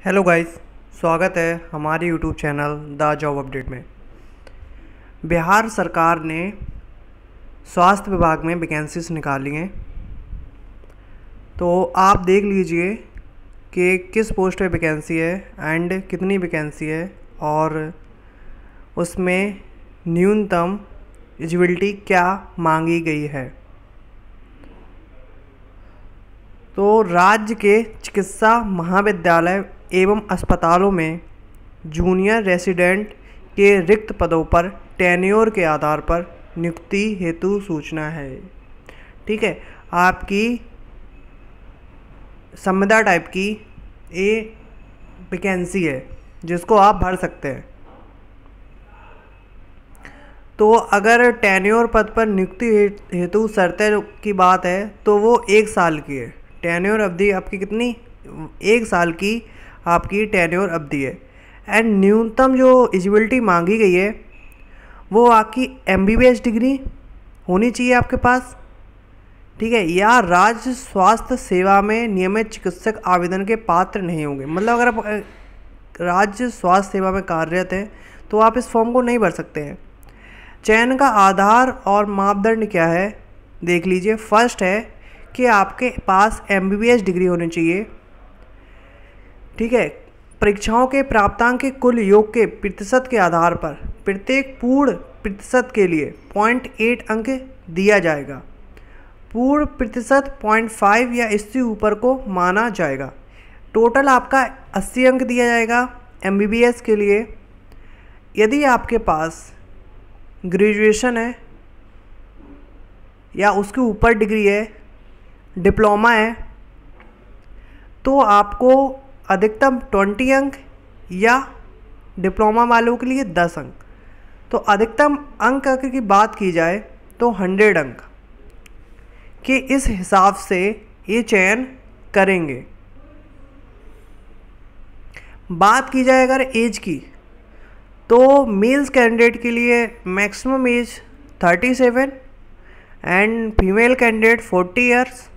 Hello guys, स्वागत है हमारे YouTube channel the job update में। बिहार सरकार ने स्वास्थ्य विभाग में वैकेंसीज निकाली हैं, तो आप देख लीजिए कि किस पोस्ट पे वैकेंसी है एंड कितनी वैकेंसी है और उसमें न्यूनतम एलिजिबिलिटी क्या मांगी गई है। तो राज्य के चिकित्सा महाविद्यालय एवं अस्पतालों में जूनियर रेसिडेंट के रिक्त पदों पर टेन्योर के आधार पर नियुक्ति हेतु सूचना है। ठीक है, आपकी संविदा टाइप की ये वैकेंसी है जिसको आप भर सकते हैं। तो अगर टेन्योर पद पर नियुक्ति हेतु शर्तें की बात है तो वो 1 साल की है। टेन्योर अवधि आपकी कितनी, 1 साल की आपकी टेन्योर अवधि है। एंड न्यूनतम जो एलिजिबिलिटी मांगी गई है वो आपकी MBBS डिग्री होनी चाहिए आपके पास, ठीक है, या राज्य स्वास्थ्य सेवा में नियमित चिकित्सक आवेदन के पात्र नहीं होंगे। मतलब अगर आप राज्य स्वास्थ्य सेवा में कार्यरत हैं तो आप इस फॉर्म को नहीं भर सकते हैं। चयन का आधार और मापदंड क्या है देख लीजिए। फर्स्ट है कि आपके पास MBBS डिग्री होनी चाहिए, ठीक है। परीक्षाओं के प्राप्तांक के कुल योग के प्रतिशत के आधार पर प्रत्येक पूर्ण प्रतिशत के लिए 0.8 अंक दिया जाएगा। पूर्ण प्रतिशत 0.5 या इससे ऊपर को माना जाएगा। टोटल आपका 80 अंक दिया जाएगा MBBS के लिए। यदि आपके पास ग्रेजुएशन है या उसके ऊपर डिग्री है, डिप्लोमा है, तो आपको अधिकतम 20 अंक या डिप्लोमा वालों के लिए 10 अंक। तो अधिकतम अंक की बात की जाए तो 100 अंक के इस हिसाब से ये चयन करेंगे। बात की जाए अगर एज की तो मेल्स कैंडिडेट के लिए maximum age 37 and female candidate 40 years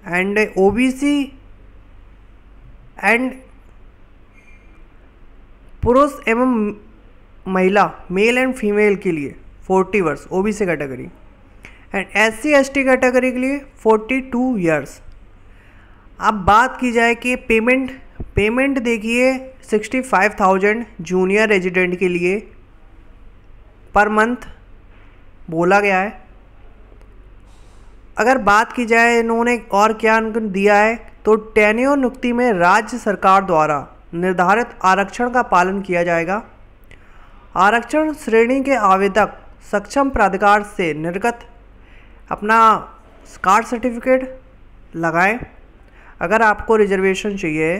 and OBC and पुरुष एवं महिला मेल एंड फीमेल के लिए 40 वर्ष OBC category and SC ST category के लिए 42 ईयर्स। अब बात की जाए कि पेमेंट देखिए 65,000 जूनियर रेजिडेंट के लिए पर मंथ बोला गया है। अगर बात की जाए इन्होंने और क्या दिया है तो टेन्योर नियुक्ति में राज्य सरकार द्वारा निर्धारित आरक्षण का पालन किया जाएगा। आरक्षण श्रेणी के आवेदक सक्षम प्राधिकार से निर्गत अपना कास्ट सर्टिफिकेट लगाएं अगर आपको रिजर्वेशन चाहिए।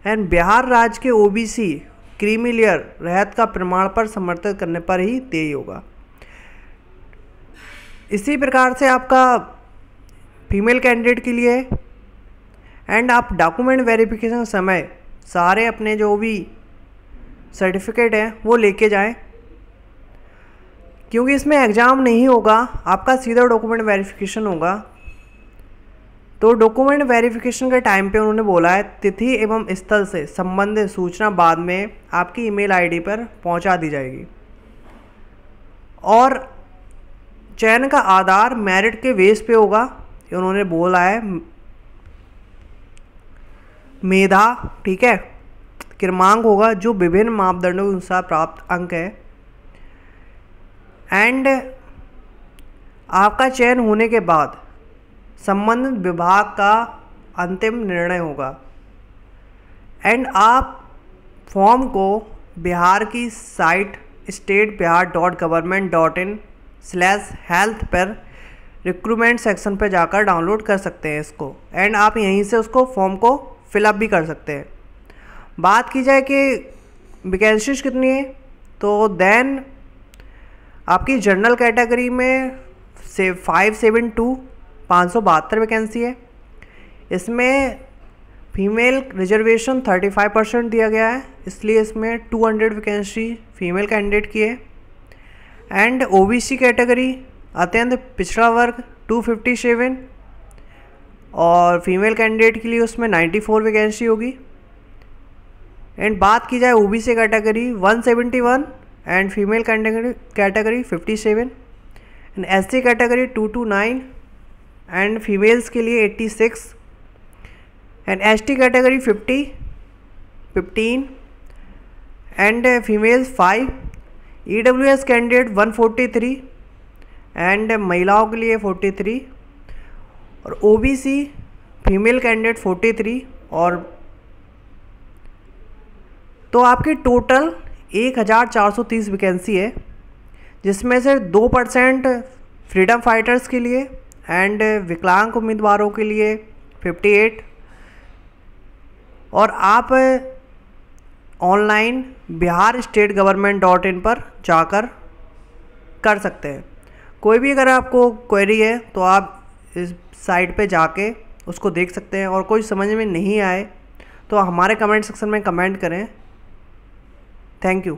एंड बिहार राज्य के OBC क्रीमी लेयर रहत का प्रमाण पर समर्थित करने पर ही देय होगा। इसी प्रकार से आपका फीमेल कैंडिडेट के लिए एंड आप डॉक्यूमेंट वेरिफिकेशन समय सारे अपने जो भी सर्टिफिकेट हैं वो लेके जाएं, क्योंकि इसमें एग्ज़ाम नहीं होगा, आपका सीधा डॉक्यूमेंट वेरिफिकेशन होगा। तो डॉक्यूमेंट वेरिफिकेशन के टाइम पे उन्होंने बोला है तिथि एवं स्थल से संबंधित सूचना बाद में आपकी ईमेल ID पर पहुंचा दी जाएगी। और चयन का आधार मेरिट के बेस पे होगा, उन्होंने बोला है मेधा, ठीक है, क्रमांक होगा जो विभिन्न मापदंडों के अनुसार प्राप्त अंक है। एंड आपका चयन होने के बाद संबंधित विभाग का अंतिम निर्णय होगा। एंड आप फॉर्म को बिहार की साइट stateBihar.government.in/health पर रिक्रूटमेंट सेक्शन पर जाकर डाउनलोड कर सकते हैं इसको। एंड आप यहीं से उसको फॉर्म को फिलअप भी कर सकते हैं। बात की जाए कि वैकेंसीज कितनी है तो देन आपकी जनरल कैटेगरी में से 572 वैकेंसी है। इसमें फीमेल रिजर्वेशन 35% दिया गया है, इसलिए इसमें 200 वैकेंसी फीमेल कैंडिडेट की है। एंड OBC कैटेगरी अत्यंत पिछड़ा वर्ग 257 और फीमेल कैंडिडेट के लिए उसमें 94 वैकेंसी होगी। एंड बात की जाए OBC category 171 and female category 57 and SC category 229 and females के लिए 86 and ST category 15 and females 5, EWS candidate 143 and महिलाओं के लिए 43 और ओबीसी फीमेल कैंडिडेट 43 और तो आपकी टोटल 1430 वैकेंसी है, जिसमें से 2% फ्रीडम फाइटर्स के लिए एंड विकलांग उम्मीदवारों के लिए 58 और आप ऑनलाइन biharstategovernment.in पर जाकर कर सकते हैं। कोई भी अगर आपको क्वेरी है तो आप इस साइट पे जाके उसको देख सकते हैं और कोई समझ में नहीं आए तो हमारे कमेंट सेक्शन में कमेंट करें। Thank you.